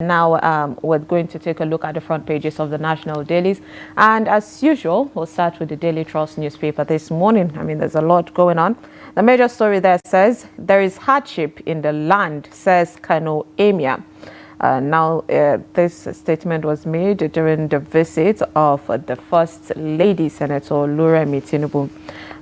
Now we're going to take a look at the front pages of the National Dailies, and as usual we'll start with the Daily Trust newspaper this morning. I mean, there's a lot going on. The major story there says there is hardship in the land, says Kano emir. This statement was made during the visit of the First Lady, Senator Tinubu.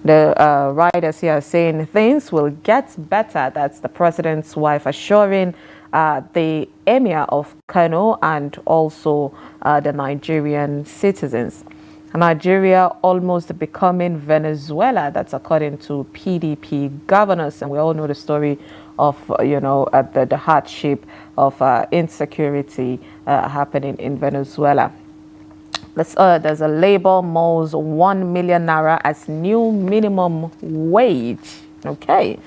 The writers here are saying things will get better. That's the president's wife assuring the emir of Kano and also the Nigerian citizens. Nigeria almost becoming Venezuela. That's according to PDP governors, and we all know the story of the hardship of insecurity happening in Venezuela. There's a Labour molds 1 million naira as new minimum wage. Okay.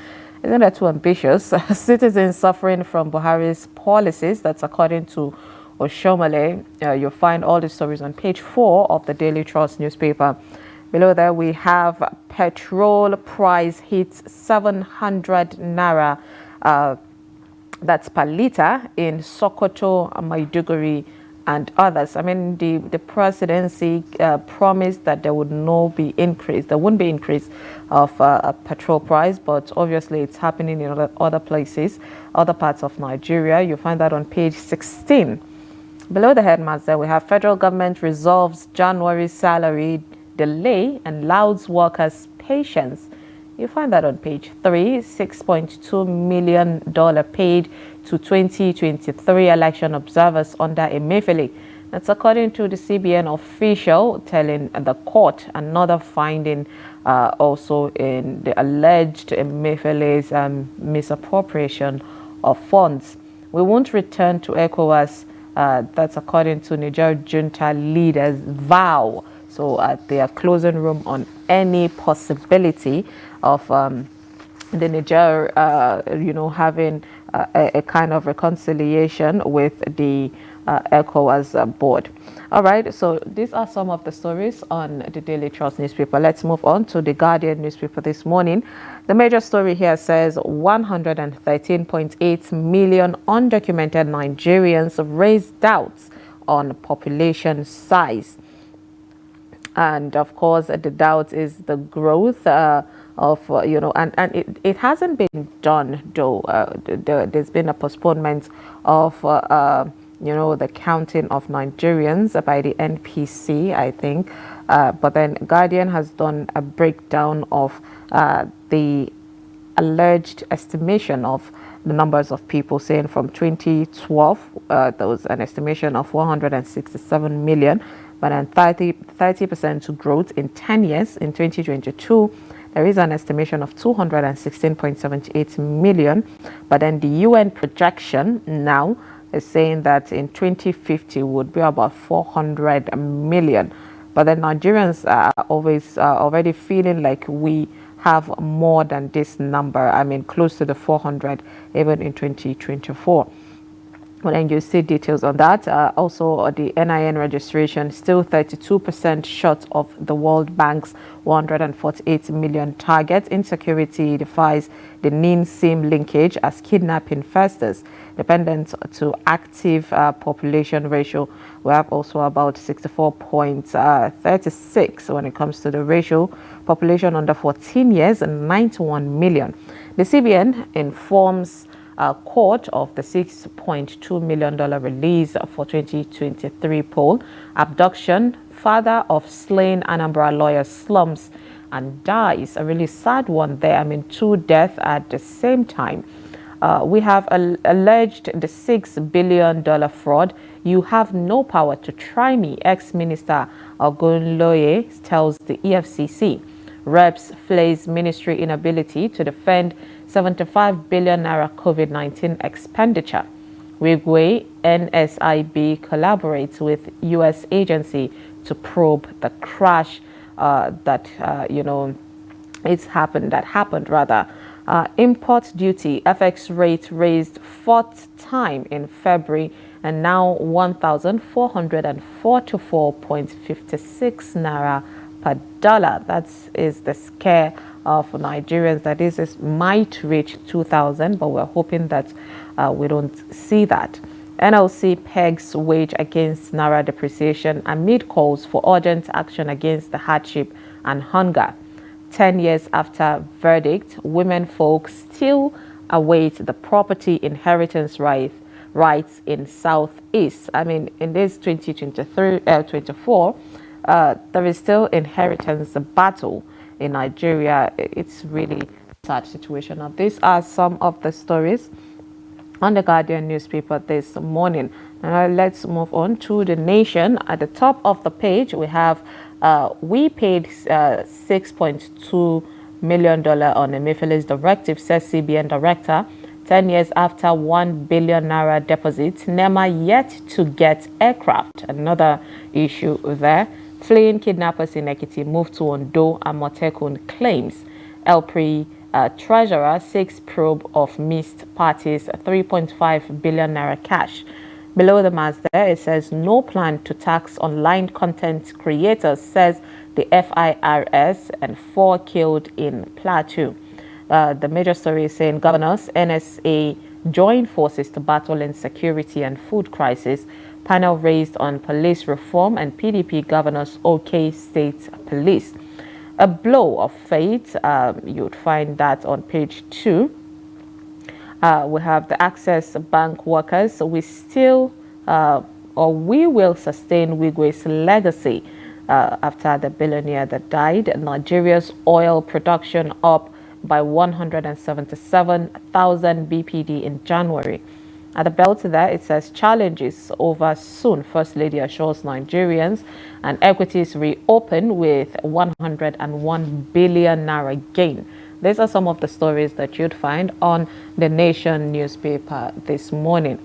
Isn't that too ambitious? Citizens suffering from Buhari's policies. That's according to Oshomole. You'll find all the stories on page 4 of the Daily Trust newspaper. Below there, we have petrol price hits 700 naira. That's per litre in Sokoto, Maiduguri, and others. I mean, the presidency promised that there would not be increase. There wouldn't be increase of petrol price, but obviously it's happening in other places, other parts of Nigeria. You'll find that on page 16. Below the headlines there, we have federal government resolves January salary delay and louds workers' patience. You find that on page 3. $6.2 million paid to 2023 election observers under Emefiele. That's according to the CBN official telling the court. Another finding also in the alleged Emefiele's misappropriation of funds. We won't return to ECOWAS. That's according to Niger junta leaders' vow. So they are closing room on any possibility of the Niger, having a kind of reconciliation with the ECOWAS board. All right, so these are some of the stories on the Daily Trust newspaper. Let's move on to the Guardian newspaper this morning. The major story here says 113.8 million undocumented Nigerians raise doubts on population size. And of course, the doubt is the growth and it hasn't been done, though. There's been a postponement of, the counting of Nigerians by the NPC, I think. But then Guardian has done a breakdown of the alleged estimation of the numbers of people, saying from 2012, there was an estimation of 167 million. But then 30% growth in 10 years. In 2022, there is an estimation of 216.78 million. But then the UN projection now is saying that in 2050 would be about 400 million. But then Nigerians are always already feeling like we have more than this number. I mean, close to the 400 even in 2024. Well, then you see details on that. Also, the NIN registration still 32% short of the World Bank's 148 million target. Insecurity defies the NIN-SIM linkage as kidnapping festers. Dependent to active population ratio, we have also about 64.36 when it comes to the ratio. Population under 14 years and 91 million. The CBN informs court of the $6.2 million release for 2023 poll. Abduction, father of slain Anambra lawyer slumps and dies. A really sad one there. I mean, 2 deaths at the same time. We have alleged the $6 billion fraud. You have no power to try me, ex-minister Ogunloye tells the EFCC. Reps flays ministry inability to defend 75 billion naira COVID-19 expenditure. Wigwe NSIB collaborates with U.S. agency to probe the crash that happened. Import duty FX rate raised 4th time in February and now 1,444.56 naira per dollar. That is the scare of Nigerians that this might reach 2,000, but we're hoping that we don't see that. NLC pegs wage against naira depreciation amid calls for urgent action against the hardship and hunger. 10 years after verdict, women folks still await the property inheritance rights in Southeast. I mean, in this 2023-24, there is still inheritance battle in Nigeria. It's really a sad situation. Now, these are some of the stories on the Guardian newspaper this morning. Let's move on to The Nation. At the top of the page, we have we paid $6.2 million on Emefiele's directive, says CBN director. 10 years after 1 billion naira deposit, NEMA yet to get aircraft. Another issue there. Fleeing kidnappers in Ekiti moved to Ondo, Amotekun claims. Elpri treasurer seeks probe of missed parties, 3.5 billion naira cash. Below the mask there, it says no plan to tax online content creators, says the FIRS, and 4 killed in Plateau. The major story is saying governors, NSA join forces to battle insecurity and food crisis. Panel raised on police reform, and PDP governors OK state police. A blow of fate, you would find that on page 2. We have the Access Bank workers. We will sustain Wigwe's legacy after the billionaire that died. Nigeria's oil production up by 177,000 BPD in January. At the belt there, it says challenges over soon. First Lady assures Nigerians, and equities reopen with 101 billion naira gain. These are some of the stories that you'd find on the Nation newspaper this morning.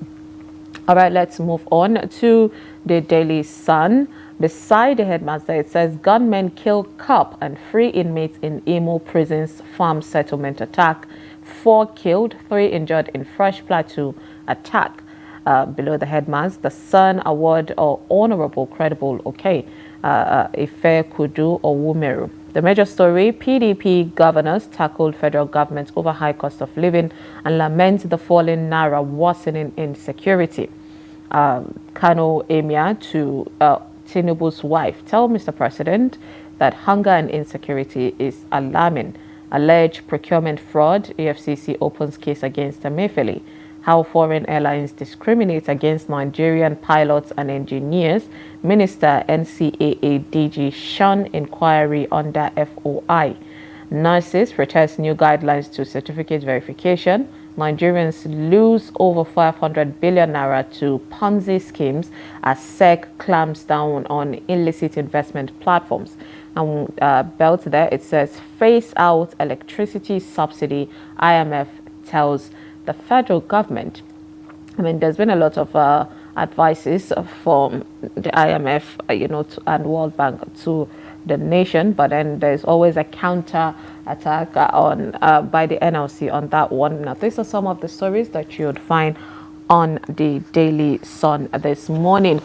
All right, let's move on to the Daily Sun. Beside the headmaster, it says gunmen kill cop and free inmates in Imo prison's farm settlement attack. 4 killed, 3 injured in Fresh Plateau attack. Below the headmaster, the Sun award or honorable credible Ife Kudu or Wumeru. The major story, PDP governors tackled federal government over high cost of living and lament the falling naira worsening insecurity. Kano emir to Tinubu's wife, tell Mr. President that hunger and insecurity is alarming. Alleged procurement fraud, EFCC opens case against Emefiele. How foreign airlines discriminate against Nigerian pilots and engineers. Minister NCAA DG shun inquiry under FOI. Nurses protest new guidelines to certificate verification. Nigerians lose over 500 billion naira to Ponzi schemes as SEC clamps down on illicit investment platforms. And belt there, it says phase out electricity subsidy. IMF tells the federal government. I mean, there's been a lot of advices from the IMF, and World Bank to the nation, but then there's always a counter attack on by the NLC on that one. Now, these are some of the stories that you would find on the Daily Sun this morning.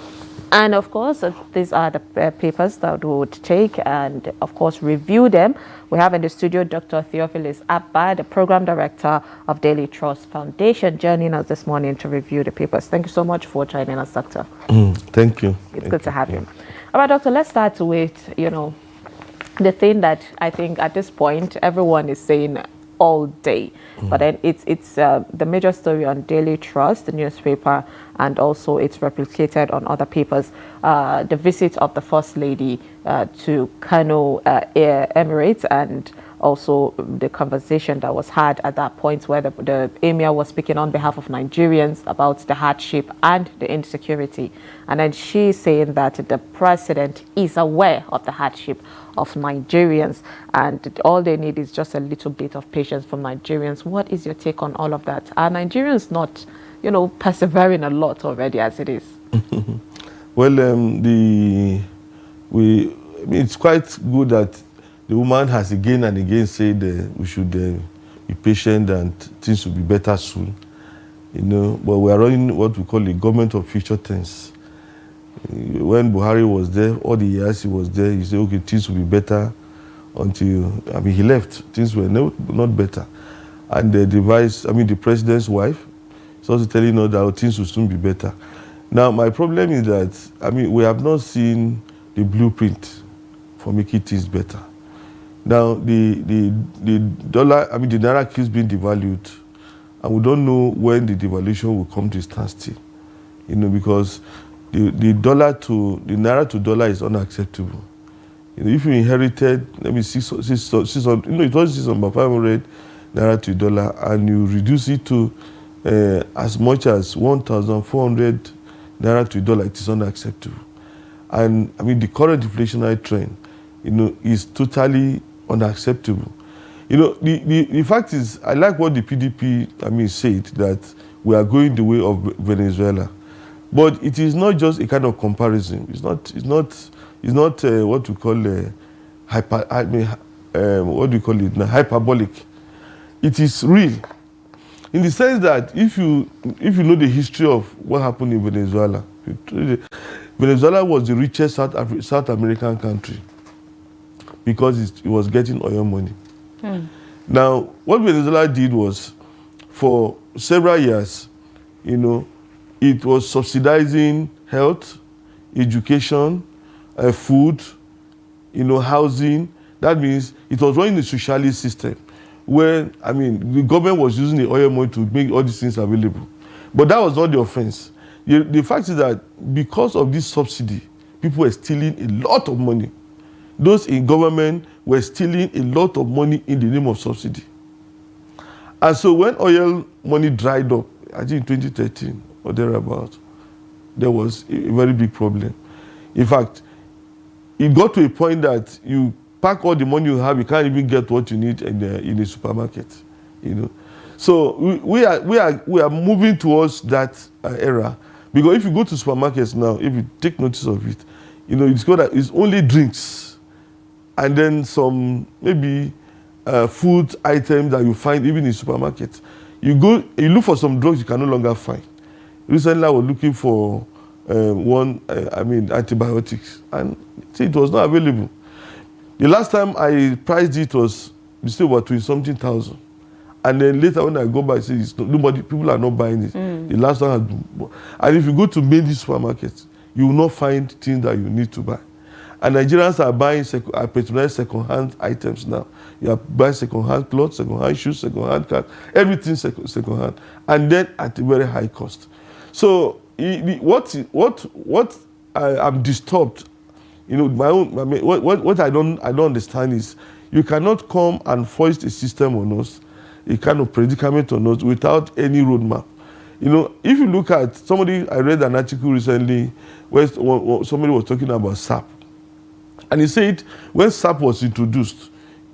And of course, these are the papers that we would take and, of course, review them. We have in the studio Dr. Theophilus Abba, the Program Director of Daily Trust Foundation, joining us this morning to review the papers. Thank you so much for joining us, Doctor. Thank you. It's good to have you. All right, Doctor, let's start with, the thing that I think at this point everyone is saying all day. But then it's the major story on Daily Trust, the newspaper, and also it's replicated on other papers. The visit of the First Lady to Kano Emirates, and also the conversation that was had at that point where the emir was speaking on behalf of Nigerians about the hardship and the insecurity. And then she's saying that the president is aware of the hardship of Nigerians and all they need is just a little bit of patience from Nigerians. What is your take on all of that? Are Nigerians not, persevering a lot already as it is? Well, it's quite good that the woman has again and again said we should be patient and things will be better soon. But we are running what we call a government of future tense. When Buhari was there, all the years he was there, he said, okay, things will be better until, he left. Things were not better. And the president's wife, It's also telling us that things will soon be better. Now, my problem is that, I mean, we have not seen the blueprint for making things better. Now, the dollar, I mean, the naira keeps being devalued, and we don't know when the devaluation will come to a standstill, you know, because the naira to dollar is unacceptable. You know, if you inherited, maybe 600, you know, it was 500 naira to dollar, and you reduce it to as much as 1,400 naira to dollar, it is unacceptable. And I mean, the current inflationary trend, you know, is totally unacceptable. You know, the fact is, I like what the PDP, I mean, said, that we are going the way of Venezuela, but it is not just a kind of comparison. It's not what we call what do you call it now? Hyperbolic. It is real, in the sense that if you know the history of what happened in Venezuela, Venezuela was the richest South American country because it was getting oil money. Now, what Venezuela did was, for several years, you know, it was subsidizing health, education, food, you know, housing. That means it was running a socialist system where, I mean, the government was using the oil money to make all these things available. But that was not the offense. The fact is that because of this subsidy, people were stealing a lot of money. Those in government were stealing a lot of money in the name of subsidy. And so when oil money dried up, I think in 2013 or thereabout, there was a very big problem. In fact, it got to a point that you pack all the money you have, you can't even get what you need in a supermarket, you know. So we are moving towards that era, because if you go to supermarkets now, if you take notice of it, you know, it's only drinks, and then some maybe food items that you find even in supermarkets. You look for some drugs you can no longer find. Recently, I was looking for antibiotics, and see, it was not available. The last time I priced it was still about 20-something thousand. And then later when I go back, I say people are not buying it. The last one has been, and if you go to many supermarkets, you will not find things that you need to buy. And Nigerians are buying patronizing second-hand items now. You are buying second-hand clothes, second-hand shoes, second-hand cars, everything second-hand, and then at a very high cost. So what I'm disturbed, you know, what I don't understand is, you cannot come and foist a system on us, a kind of predicament on us, without any roadmap. You know, if you look at I read an article recently where somebody was talking about SAP. And he said when SAP was introduced,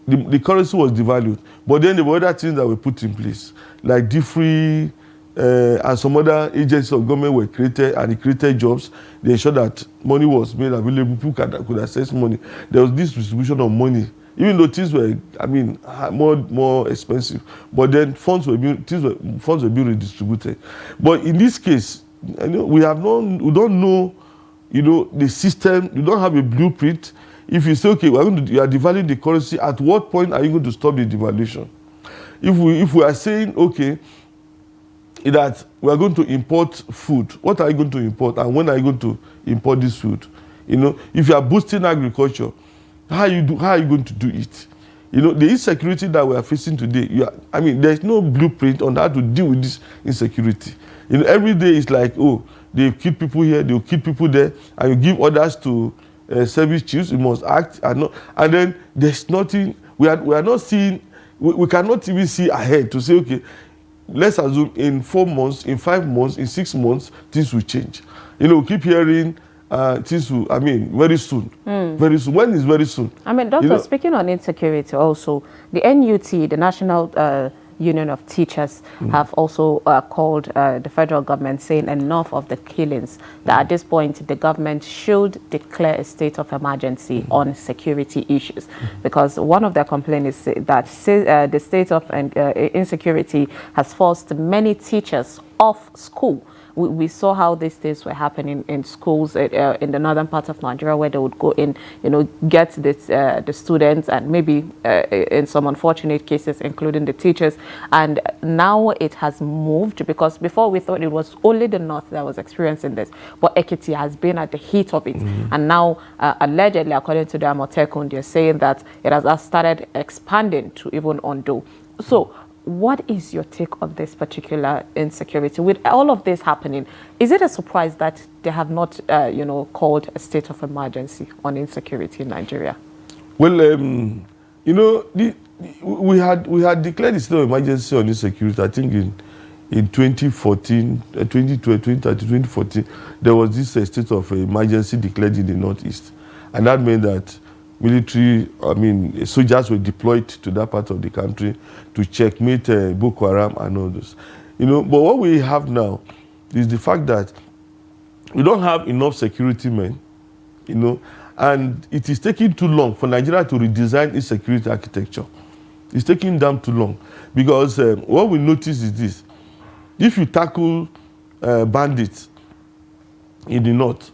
the currency was devalued. But then there were other things that were put in place, like DFRI and some other agencies of government were created, and it created jobs. They ensured that money was made available, people could access money. There was this distribution of money, even though things were, I mean, more expensive. But then funds were being redistributed. But in this case, you know, we don't know, you know, the system. You don't have a blueprint. If you say, okay, you are devaluing the currency, at what point are you going to stop the devaluation? If we are saying, okay, that we are going to import food, what are you going to import, and when are you going to import this food? You know, if you are boosting agriculture, how are you going to do it? You know, the insecurity that we are facing today, there's no blueprint on how to deal with this insecurity. You know, every day it's like, oh, they kill people here, they'll kill people there, and you give orders to service chiefs, you must act, and then there's nothing. We are not seeing. We cannot even see ahead to say, okay, let's assume in 4 months, in 5 months, in 6 months, things will change. You know, we keep hearing things will, very soon. Very soon. When is very soon? Doctor, you know, speaking on insecurity also, the NUT, the National Union of Teachers, have also called the federal government, saying enough of the killings, that at this point the government should declare a state of emergency on security issues, because one of their complaints is that the state of insecurity has forced many teachers off school, we saw how these things were happening in schools in the northern part of Nigeria, where they would go in, get the students, and maybe in some unfortunate cases, including the teachers. And now it has moved, because before we thought it was only the north that was experiencing this, but Ekiti has been at the heat of it. And now, allegedly, according to the Amotekun, they're saying that it has started expanding to even Ondo. So what is your take on this particular insecurity? With all of this happening, is it a surprise that they have not, called a state of emergency on insecurity in Nigeria? Well, we had declared a state of emergency on insecurity, I think in 2014, 2013, 2014, there was this state of emergency declared in the Northeast. And that meant that soldiers were deployed to that part of the country to checkmate Boko Haram and all those. But what we have now is the fact that we don't have enough security men, and it is taking too long for Nigeria to redesign its security architecture. It's taking them too long, because what we notice is this: if you tackle bandits in the north,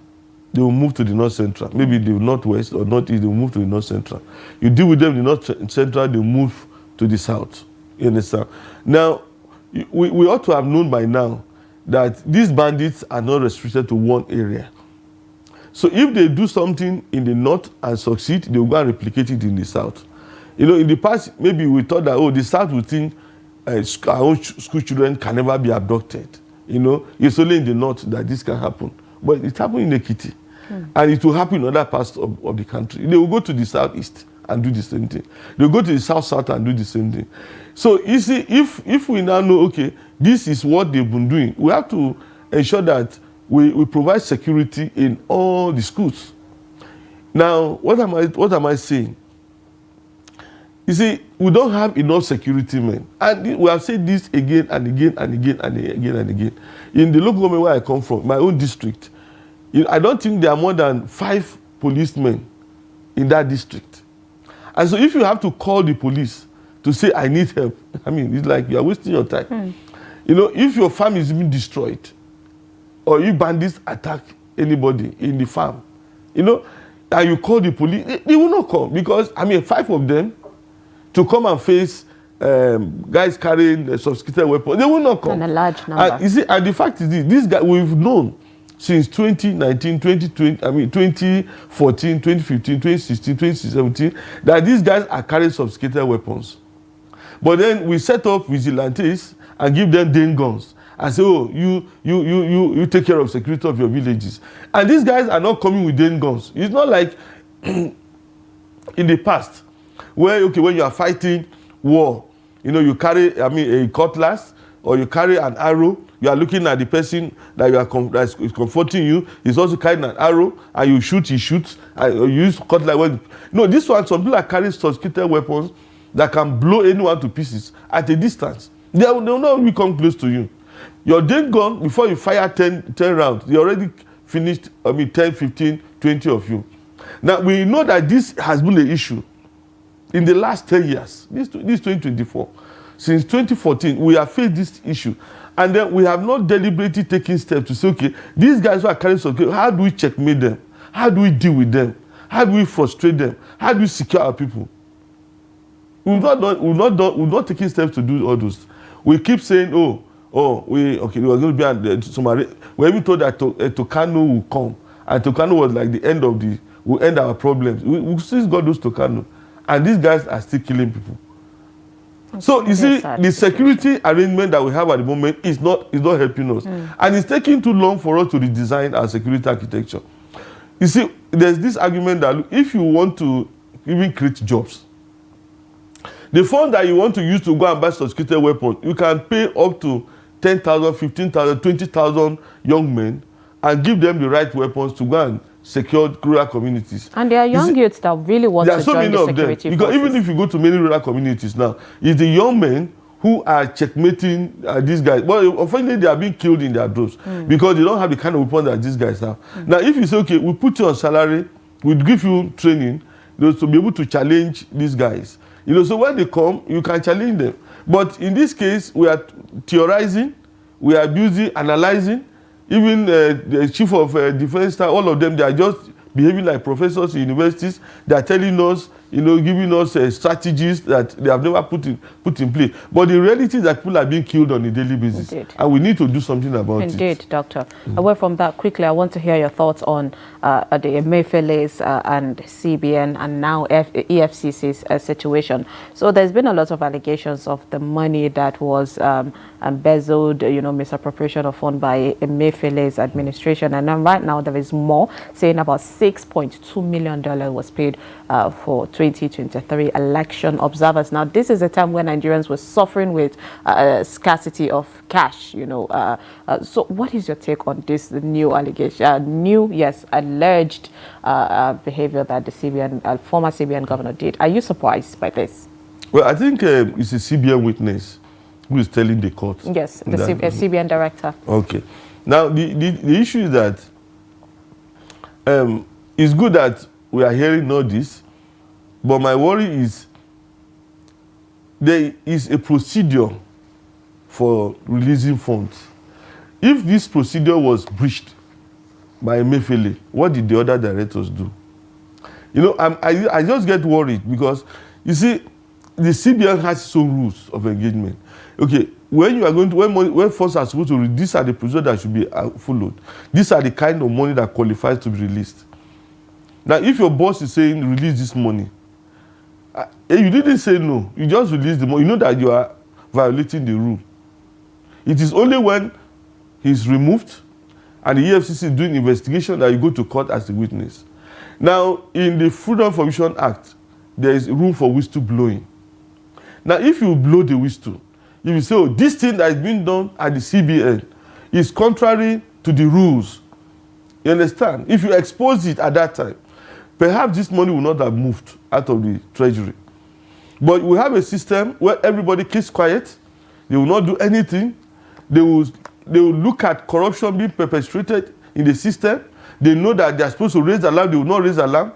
they will move to the north central. Maybe the northwest or northeast, they will move to the north central. You deal with them in the north central, they move to the south. You understand? Now, we ought to have known by now that these bandits are not restricted to one area. So if they do something in the north and succeed, they will go and replicate it in the south. In the past, maybe we thought that, the south would think our own school children can never be abducted. It's only in the north that this can happen. But it happened in Ekiti. And it will happen in other parts of the country. They will go to the southeast and do the same thing. They will go to the south and do the same thing. So you see, if we now know, okay, this is what they've been doing, we have to ensure that we provide security in all the schools. Now, what am I saying? You see, we don't have enough security men. And we have said this again and again and again and again and again. In the local government where I come from, my own district, I don't think there are more than 5 policemen in that district. And so if you have to call the police to say, I need help, it's like you are wasting your time. If your farm is being destroyed, or if bandits attack anybody in the farm, and you call the police, they will not come, because, 5 of them to come and face guys carrying sophisticated weapons, they will not come. And a large number. And the fact is this guy, we've known since 2019, 2020, 2014, 2015, 2016, 2017, that these guys are carrying sophisticated weapons. But then we set up vigilantes and give them den guns and say, you take care of security of your villages. And these guys are not coming with den guns. It's not like in the past, where, when you are fighting war, you carry, a cutlass, or you carry an arrow, you are looking at the person that that is comforting you, he's also carrying an arrow, and you shoot, he shoots, and you use cutlass. No, this one, some people are carrying sophisticated weapons that can blow anyone to pieces at a distance. They will not even come close to you. Your den gun, before you fire 10 rounds, they already finished, 10, 15, 20 of you. Now, we know that this has been an issue in the last 10 years. This 2024. Since 2014, we have faced this issue. And then we have not deliberately taken steps to say, okay, these guys who are carrying something, how do we checkmate them? How do we deal with them? How do we frustrate them? How do we secure our people? We've not taken steps to do all those. We keep saying, we are going to be at Somali. We even told that to Kano will come. And to Kano was like the end of will end our problems. We still got those to Kano. And these guys are still killing people. So you see, the security arrangement that we have at the moment is not helping us. And it's taking too long for us to redesign our security architecture. You see, there's this argument that if you want to even create jobs, the fund that you want to use to go and buy sophisticated weapons, you can pay up to 10,000, 15,000, 20,000 young men and give them the right weapons to go and secure rural communities. And there are young youths that really want to join the security forces. Because even if you go to many rural communities now, it's the young men who are checkmating these guys. Well, unfortunately, they are being killed in their droves because they don't have the kind of weapons that these guys have. Now, if you say, okay, we put you on salary, we'll give you training to be able to challenge these guys. So when they come, you can challenge them. But in this case, we are theorizing, we are abusing, analyzing, even the chief of defense staff, all of them, they are just behaving like professors in universities. They are telling us, giving us strategies that they have never put in place. But the reality is that people are being killed on a daily basis. Indeed. And we need to do something about it. Indeed, Doctor. Away from that, quickly, I want to hear your thoughts on the Emefele's and CBN and now EFCC's situation. So there's been a lot of allegations of the money that was embezzled, misappropriation of funds by Emefele's administration. And then right now there is more, saying about $6.2 million was paid for 2023 election observers. Now, this is a time when Nigerians were suffering with scarcity of cash, so what is your take on this new allegation, alleged behavior that the CBN, former CBN governor did? Are you surprised by this? Well, I think it's a CBN witness who is telling the court. Yes, the CBN director. Okay. Now, the issue is that it's good that we are hearing all this, but my worry is there is a procedure for releasing funds. If this procedure was breached by Emefele, what did the other directors do? I just get worried because, you see, the CBN has its own rules of engagement. Okay, when you are going to, when funds are supposed to release, these are the procedures that should be followed. These are the kind of money that qualifies to be released. Now, if your boss is saying release this money, you didn't say no, you just release the money, you know that you are violating the rule. It is only when he's removed and the EFCC is doing investigation that you go to court as a witness. Now, in the Freedom of Information Act, there is room for whistle blowing. Now, if you blow the whistle, if you say, oh, this thing that is being done at the CBN is contrary to the rules, you understand? If you expose it at that time, perhaps this money will not have moved out of the treasury. But we have a system where everybody keeps quiet. They will not do anything. They will look at corruption being perpetrated in the system. They know that they are supposed to raise alarm. They will not raise alarm.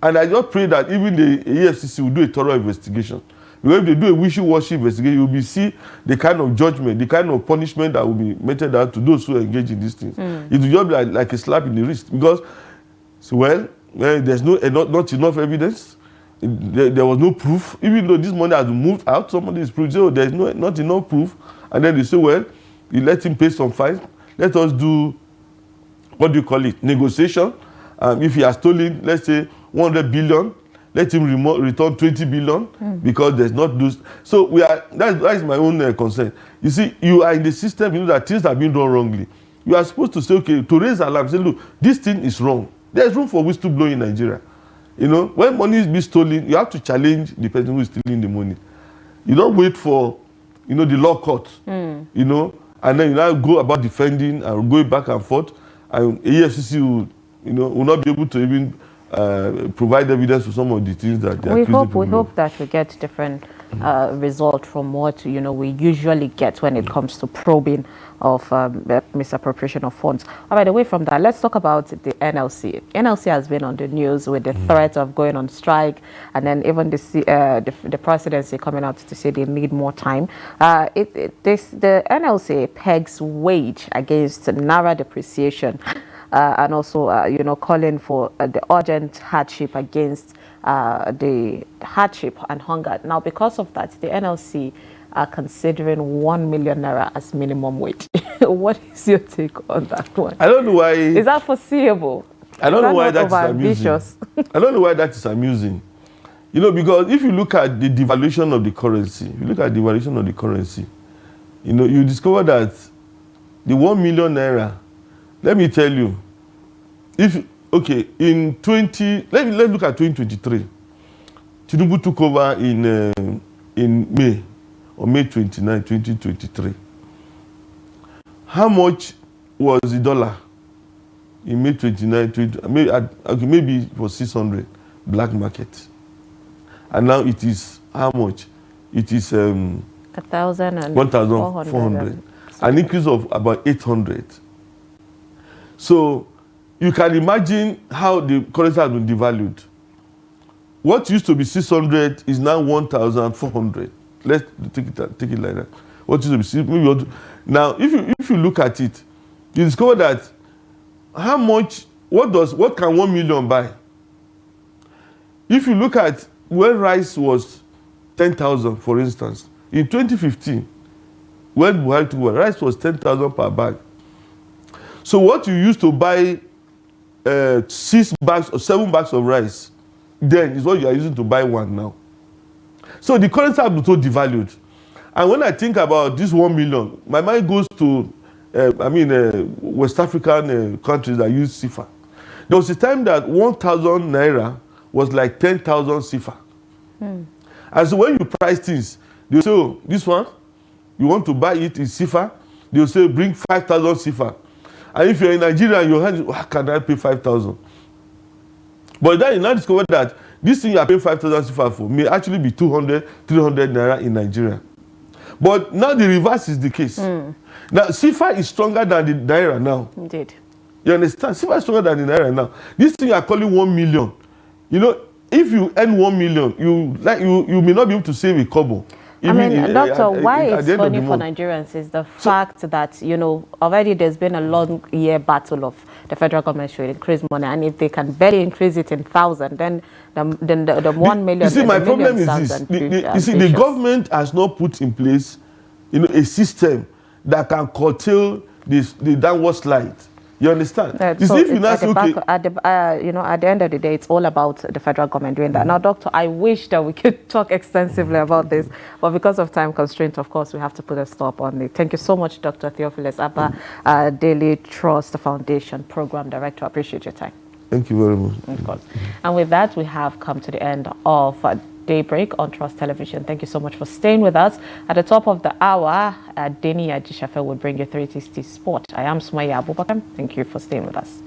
And I just pray that even the EFCC will do a thorough investigation. Because if they do a wishy-washy investigation, you will see the kind of judgment, the kind of punishment that will be meted out to those who engage in these things. It will just be like a slap in the wrist. Because, there's not enough evidence. There was no proof. Even though this money has moved out, somebody is proved, oh, there's not enough proof. And then they say, well, you let him pay some fines. Let us do, what do you call it, negotiation. If he has stolen, let's say, 100 billion, let him return 20 billion because there's not those. So that is my own concern. You see, you are in the system, you know that things are being done wrongly. You are supposed to say, okay, to raise alarm, say, look, this thing is wrong. There's room for whistleblowing in Nigeria. When money is being stolen, you have to challenge the person who is stealing the money. You don't wait for, the law court, and then you now go about defending and going back and forth, and EFCC will not be able to even provide evidence for some of the things that they are accusing people of. We hope that we get different result from what we usually get when it comes to probing of misappropriation of funds. All right, away from that, let's talk about the NLC. NLC has been on the news with the threat of going on strike, and then even the presidency coming out to say they need more time. The NLC pegs wage against naira depreciation. And also, calling for the urgent hardship against the hardship and hunger. Now, because of that, the NLC are considering 1 million naira as minimum wage. What is your take on that one? I don't know why. Is that foreseeable? I don't know why that is amusing. I don't know why that is amusing. Because if you look at the devaluation of the currency, you discover that the 1 million naira, let me tell you, let's look at 2023. Tinubu took over in May 29, 2023. How much was the dollar in May 29, maybe it was 600 black market. And now it is how much? It is 1,400. An increase of about 800. So you can imagine how the currency has been devalued. What used to be 600 is now 1,400. Let's take it like that. What used to be maybe now, if you look at it, you discover that what can 1 million buy? If you look at when rice was 10,000, for instance, in 2015, when Buhari took over, rice was 10,000 per bag. So what you used to buy 6 bags or 7 bags of rice then is what you are using to buy one now. So the currency has been so devalued. And when I think about this 1 million, my mind goes to West African countries that use CFA. There was a time that 1,000 naira was like 10,000 CFA. And so when you price things, they say, oh, this one, you want to buy it in CFA, they'll say, bring 5,000 CFA. And if you're in Nigeria, your hand, how can I pay 5,000? But then you now discover that this thing you are paying 5,000 CFA for may actually be 200, 300 naira in Nigeria. But now the reverse is the case. Now, CFA is stronger than the naira now. Indeed. You understand? CFA is stronger than the naira now. This thing you are calling 1 million. You know, if you earn 1 million, you may not be able to save a kobo. Doctor, why it's funny for Nigerians is the fact that, you know, already there's been a long year battle of the federal government should increase money, and if they can barely increase it in 1,000, then the 1 million. You see, my problem is this. The government has not put in place, you know, a system that can curtail the downward slide. You understand? So if you at the end of the day, it's all about the federal government doing that. Now, Doctor, I wish that we could talk extensively about this, but because of time constraint, of course, we have to put a stop on it. Thank you so much, Dr. Theophilus Abba, Daily Trust Foundation Program Director. I appreciate your time. Thank you very much. Of course. And with that, we have come to the end of Daybreak on Trust Television. Thank you so much for staying with us. At the top of the hour, Deni Ajishafe will bring you 360 Sport. I am Sumaya Abubakar. Thank you for staying with us.